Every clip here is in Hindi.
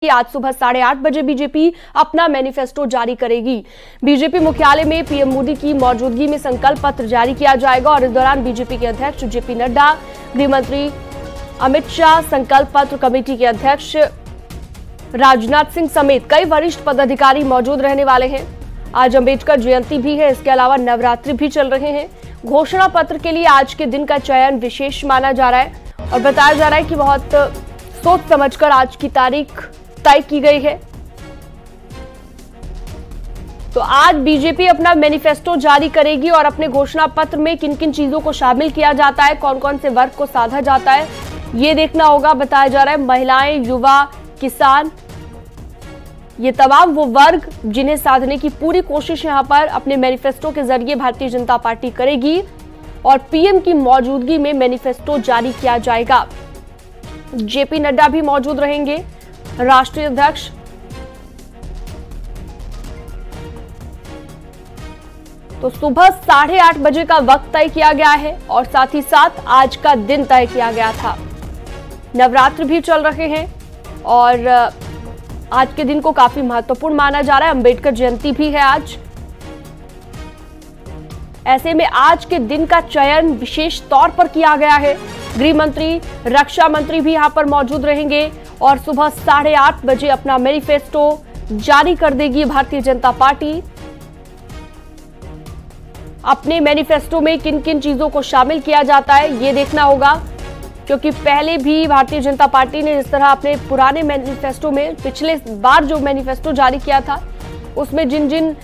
आज सुबह 8:30 बजे बीजेपी अपना मैनिफेस्टो जारी करेगी। बीजेपी मुख्यालय में पीएम मोदी की मौजूदगी में संकल्प पत्र जारी किया जाएगा और इस दौरान बीजेपी के अध्यक्ष जेपी नड्डा, गृह मंत्री अमित शाह, संकल्प पत्र कमेटी के अध्यक्ष राजनाथ सिंह समेत कई वरिष्ठ पदाधिकारी मौजूद रहने वाले हैं। आज अंबेडकर जयंती भी है, इसके अलावा नवरात्रि भी चल रहे हैं। घोषणा पत्र के लिए आज के दिन का चयन विशेष माना जा रहा है और बताया जा रहा है कि बहुत सोच समझकर आज की तारीख तय की गई है। तो आज बीजेपी अपना मैनिफेस्टो जारी करेगी और अपने घोषणा पत्र में किन किन चीजों को शामिल किया जाता है, कौन कौन से वर्ग को साधा जाता है, ये देखना होगा। बताया जा रहा है महिलाएं, युवा, किसान, ये तमाम वो वर्ग जिन्हें साधने की पूरी कोशिश यहां पर अपने मैनिफेस्टो के जरिए भारतीय जनता पार्टी करेगी और पीएम की मौजूदगी में मैनिफेस्टो जारी किया जाएगा। जेपी नड्डा भी मौजूद रहेंगे, राष्ट्रीय अध्यक्ष। तो सुबह 8:30 बजे का वक्त तय किया गया है और साथ ही साथ आज का दिन तय किया गया था। नवरात्र भी चल रहे हैं और आज के दिन को काफी महत्वपूर्ण माना जा रहा है। अंबेडकर जयंती भी है आज। ऐसे में आज के दिन का चयन विशेष तौर पर किया गया है। गृह मंत्री, रक्षा मंत्री भी यहां पर मौजूद रहेंगे और सुबह 8:30 बजे अपना मैनिफेस्टो जारी कर देगी भारतीय जनता पार्टी। अपने मैनिफेस्टो में किन किन चीजों को शामिल किया जाता है ये देखना होगा, क्योंकि पहले भी भारतीय जनता पार्टी ने जिस तरह अपने पुराने मैनिफेस्टो में पिछले बार जो मैनिफेस्टो जारी किया था उसमें जिन जिन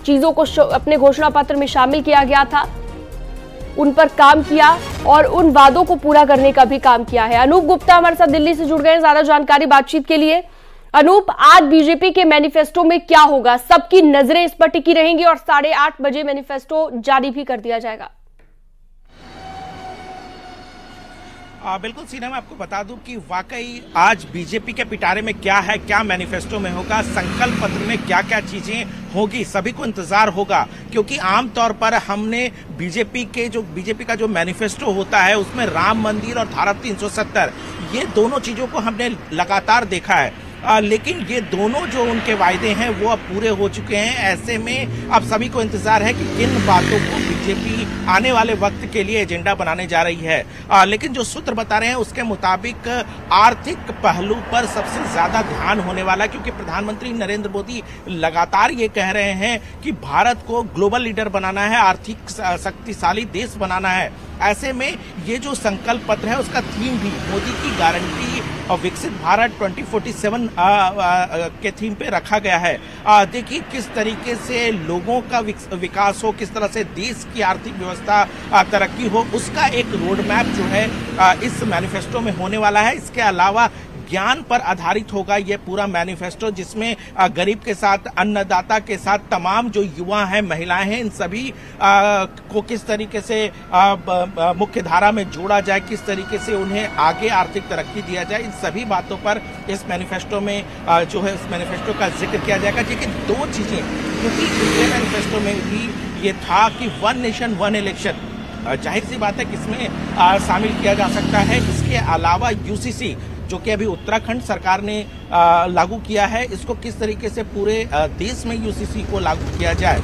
चीजों को अपने घोषणा पत्र में शामिल किया गया था उन पर काम किया और उन वादों को पूरा करने का भी काम किया है। अनूप गुप्ता हमारे साथ दिल्ली से जुड़ गए हैं ज्यादा जानकारी बातचीत के लिए। अनूप, आज बीजेपी के मैनिफेस्टो में क्या होगा? सबकी नजरें इस पर टिकी रहेंगी और 8:30 बजे मैनिफेस्टो जारी भी कर दिया जाएगा। बिल्कुल सीना, मैं आपको बता दूं कि वाकई आज बीजेपी के पिटारे में क्या है, क्या मैनिफेस्टो में होगा, संकल्प पत्र में क्या क्या चीजें होगी, सभी को इंतजार होगा। क्योंकि आमतौर पर हमने बीजेपी का जो मैनिफेस्टो होता है उसमें राम मंदिर और धारा 370 ये दोनों चीजों को हमने लगातार देखा है, लेकिन ये दोनों जो उनके वायदे हैं वो अब पूरे हो चुके हैं। ऐसे में अब सभी को इंतजार है कि किन बातों को बीजेपी आने वाले वक्त के लिए एजेंडा बनाने जा रही है। लेकिन जो सूत्र बता रहे हैं उसके मुताबिक आर्थिक पहलू पर सबसे ज्यादा ध्यान होने वाला है, क्योंकि प्रधानमंत्री नरेंद्र मोदी लगातार ये कह रहे हैं कि भारत को ग्लोबल लीडर बनाना है, आर्थिक शक्तिशाली देश बनाना है। ऐसे में ये जो संकल्प पत्र है उसका थीम भी मोदी की गारंटी और विकसित भारत 2047 के थीम पे रखा गया है। देखिए किस तरीके से लोगों का विकास हो, किस तरह से देश की आर्थिक व्यवस्था तरक्की हो, उसका एक रोड मैप जो है इस मैनिफेस्टो में होने वाला है। इसके अलावा ज्ञान पर आधारित होगा ये पूरा मैनिफेस्टो, जिसमें गरीब के साथ, अन्नदाता के साथ तमाम जो युवा हैं, महिलाएं हैं, इन सभी को किस तरीके से मुख्य धारा में जोड़ा जाए, किस तरीके से उन्हें आगे आर्थिक तरक्की दिया जाए, इन सभी बातों पर इस मैनिफेस्टो में जो है इस मैनिफेस्टो का जिक्र किया जाएगा। लेकिन दो चीजें, क्योंकि पिछले मैनिफेस्टो में भी ये था कि वन नेशन वन इलेक्शन, जाहिर सी बात है कि इसमें शामिल किया जा सकता है। इसके अलावा यूसीसी जो कि अभी उत्तराखंड सरकार ने लागू किया है, इसको किस तरीके से पूरे देश में यूसीसी को लागू किया जाए,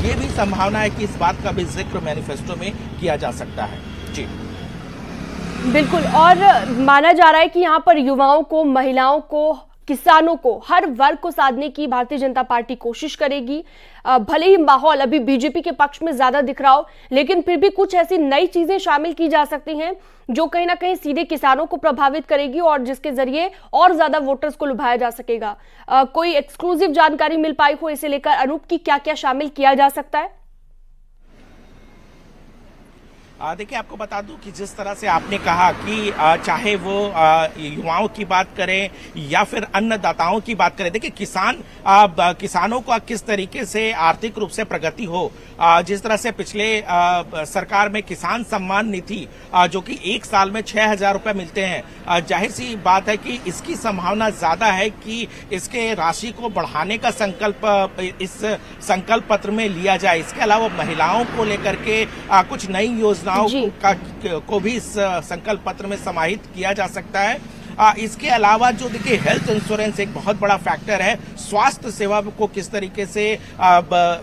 ये भी संभावना है कि इस बात का भी जिक्र मैनिफेस्टो में किया जा सकता है। जी बिल्कुल, और माना जा रहा है कि यहाँ पर युवाओं को, महिलाओं को, किसानों को, हर वर्ग को साधने की भारतीय जनता पार्टी कोशिश करेगी। भले ही माहौल अभी बीजेपी के पक्ष में ज्यादा दिख रहा हो, लेकिन फिर भी कुछ ऐसी नई चीजें शामिल की जा सकती हैं जो कहीं ना कहीं सीधे किसानों को प्रभावित करेगी और जिसके जरिए और ज्यादा वोटर्स को लुभाया जा सकेगा। कोई एक्सक्लूसिव जानकारी मिल पाई हो इसे लेकर अनूप की क्या क्या शामिल किया जा सकता है? देखिए, आपको बता दूं कि जिस तरह से आपने कहा कि चाहे वो युवाओं की बात करें या फिर अन्नदाताओं की बात करें, देखिए किसानों को किस तरीके से आर्थिक रूप से प्रगति हो, जिस तरह से पिछले सरकार में किसान सम्मान निधि जो कि एक साल में 6,000 रुपए मिलते हैं, जाहिर सी बात है कि इसकी संभावना ज्यादा है कि इसके राशि को बढ़ाने का संकल्प इस संकल्प पत्र में लिया जाए। इसके अलावा महिलाओं को लेकर के कुछ नई योजनाओं को भी इस संकल्प पत्र में समाहित किया जा सकता है। इसके अलावा जो देखिए हेल्थ इंश्योरेंस एक बहुत बड़ा फैक्टर है, स्वास्थ्य सेवा को किस तरीके से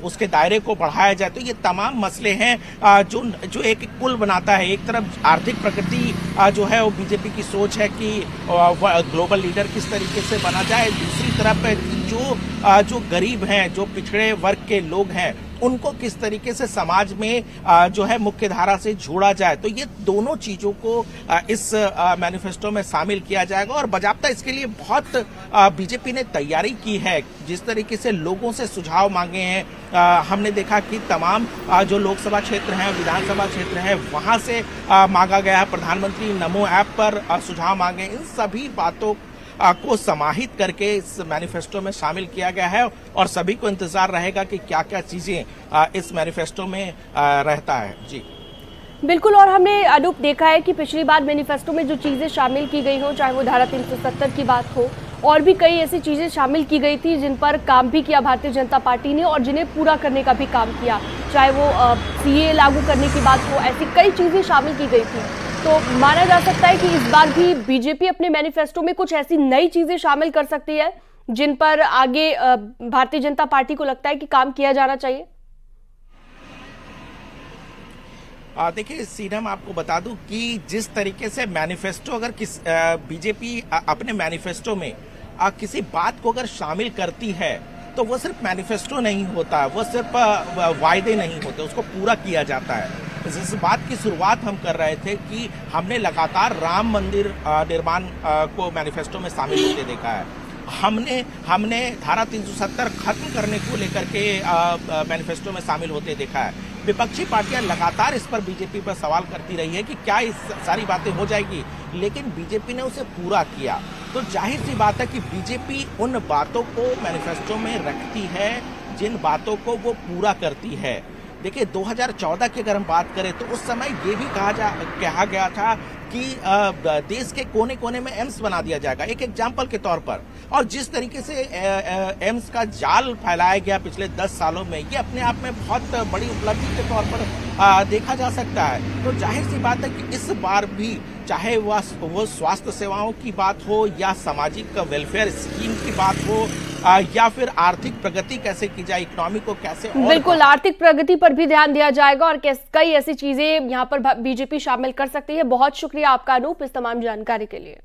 उसके दायरे को बढ़ाया जाए, तो ये तमाम मसले हैं जो एक कुल बनाता है। एक तरफ आर्थिक प्रगति जो है वो बीजेपी की सोच है कि ग्लोबल लीडर किस तरीके से बना जाए, दूसरी तरफ जो गरीब हैं, जो पिछड़े वर्ग के लोग हैं, उनको किस तरीके से समाज में जो है मुख्य धारा से जोड़ा जाए। तो ये दोनों चीजों को इस मैनिफेस्टो में शामिल किया जाएगा और बाकायदा इसके लिए बहुत बीजेपी ने तैयारी की है। जिस तरीके से लोगों से सुझाव मांगे हैं, हमने देखा कि तमाम जो लोकसभा क्षेत्र हैं, विधानसभा क्षेत्र हैं, वहां से मांगा गया है। प्रधानमंत्री नमो ऐप पर सुझाव मांगे, इन सभी बातों को समाहित करके इस मैनिफेस्टो में शामिल किया गया है और सभी को इंतजार रहेगा कि क्या क्या चीजें इस मैनिफेस्टो में रहता है। जी बिल्कुल, और हमने अनूप देखा है कि पिछली बार मैनिफेस्टो में जो चीजें शामिल की गई हो, चाहे वो धारा 370 की बात हो और भी कई ऐसी चीजें शामिल की गई थी जिन पर काम भी किया भारतीय जनता पार्टी ने और जिन्हें पूरा करने का भी काम किया, चाहे वो सीए लागू करने की बात हो, ऐसी कई चीजें शामिल की गई थी। तो माना जा सकता है कि इस बार भी बीजेपी अपने मैनिफेस्टो में कुछ ऐसी नई चीजें शामिल कर सकती है जिन पर आगे भारतीय जनता पार्टी को लगता है कि काम किया जाना चाहिए। देखिए सीनम, आपको बता दूं कि जिस तरीके से मैनिफेस्टो अगर बीजेपी अपने मैनिफेस्टो में किसी बात को अगर शामिल करती है तो वो सिर्फ मैनिफेस्टो नहीं होता, वो सिर्फ वायदे नहीं होते, उसको पूरा किया जाता है। इस बात की शुरुआत हम कर रहे थे कि हमने लगातार राम मंदिर निर्माण को मैनिफेस्टो में शामिल होते देखा है। हमने धारा 370 खत्म करने को लेकर के मैनिफेस्टो में शामिल होते देखा है। विपक्षी पार्टियां लगातार इस पर बीजेपी पर सवाल करती रही है कि क्या इस सारी बातें हो जाएगी, लेकिन बीजेपी ने उसे पूरा किया। तो जाहिर सी बात है कि बीजेपी उन बातों को मैनिफेस्टो में रखती है जिन बातों को वो पूरा करती है। देखिए 2014 की अगर हम बात करें तो उस समय ये भी कहा गया था कि देश के कोने कोने में एम्स बना दिया जाएगा, एक एग्जाम्पल के तौर पर। और जिस तरीके से एम्स का जाल फैलाया गया पिछले 10 सालों में, ये अपने आप में बहुत बड़ी उपलब्धि के तौर पर देखा जा सकता है। तो जाहिर सी बात है कि इस बार भी चाहे वो स्वास्थ्य सेवाओं की बात हो या सामाजिक वेलफेयर स्कीम की बात हो या फिर आर्थिक प्रगति कैसे की जाए, इकोनॉमी को कैसे और बिल्कुल आर्थिक प्रगति पर भी ध्यान दिया जाएगा और कई ऐसी चीजें यहाँ पर बीजेपी शामिल कर सकती है। बहुत शुक्रिया आपका अनूप इस तमाम जानकारी के लिए।